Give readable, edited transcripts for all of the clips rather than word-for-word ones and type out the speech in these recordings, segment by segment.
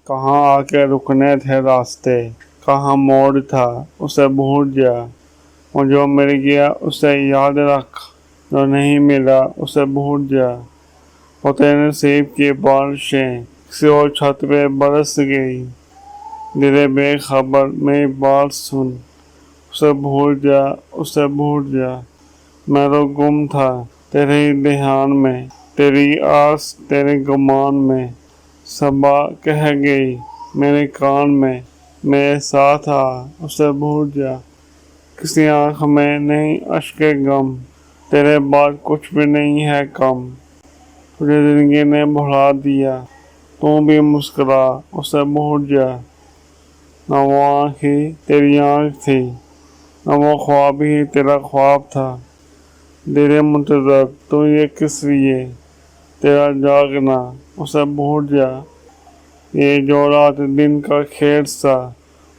کہاں آ کے رکنے تھے راستے، کہاں موڑ تھا اسے بھول جا، اور جو مل گیا اسے یاد رکھ، جو نہیں ملا اسے بھول جا۔ اور تیرے نصیب کی بارشیں کسی اور چھت پہ برس گئی، دل بے خبر میری بات سن، اسے بھول جا، اسے بھول جا۔ میں تو گم تھا تیرے ہی دھیان میں، تیری آس تیرے گمان میں، صبا کہہ گئی میرے کان میں، میرے ساتھ آ، اسے بھول جا۔ کسی آنکھ میں نہیں اشک غم، تیرے بعد کچھ بھی نہیں ہے کم، تجھے زندگی نے بھلا دیا، تو بھی مسکرا، اسے بھول جا۔ نہ وہ آنکھ ہی تیری آنکھ تھی، نہ وہ خواب ہی تیرا خواب تھا، دل منتظر تو یہ کس لیے، تیرا جاگنا، اسے بھول جا۔ یہ جو رات دن کا کھیل سا،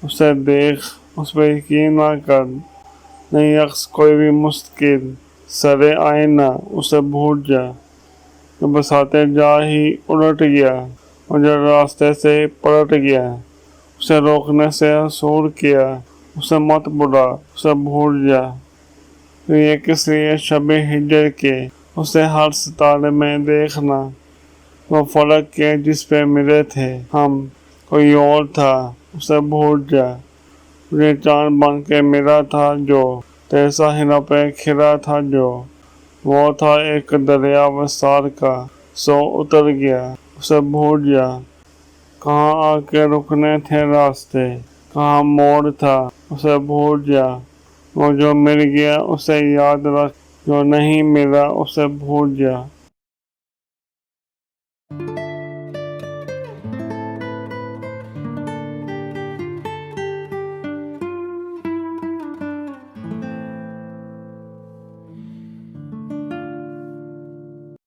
اسے دیکھ، اس پہ یقین نہ کر، نہیں عکس کوئی بھی مستقل، سرے آئینہ، اسے بھول جا۔ جو بساتے جا ہی الٹ گیا، اور جو راستے سے پلٹ گیا، اسے روکنے سے اصور کیا، اسے مت بلا، اسے بھول جا۔ تو یہ کس لیے شب ہجر کے، اسے ہر ستارے میں دیکھنا، وہ فلک کے جس پہ ملے تھے ہم، کوئی اور تھا، اسے بھول جا۔ تجھے چاند بن کے ملا تھا جو، تیرے ساحلوں پہ کھلا تھا جو، وہ تھا ایک دریا وصال کا، سو اتر گیا، اسے بھول جا۔ کہاں آ کے رکنے تھے راستے، کہاں موڑ تھا اسے بھول جا، وہ جو مل گیا اسے یاد رکھ، جو نہیں ملا اسے بھول جا۔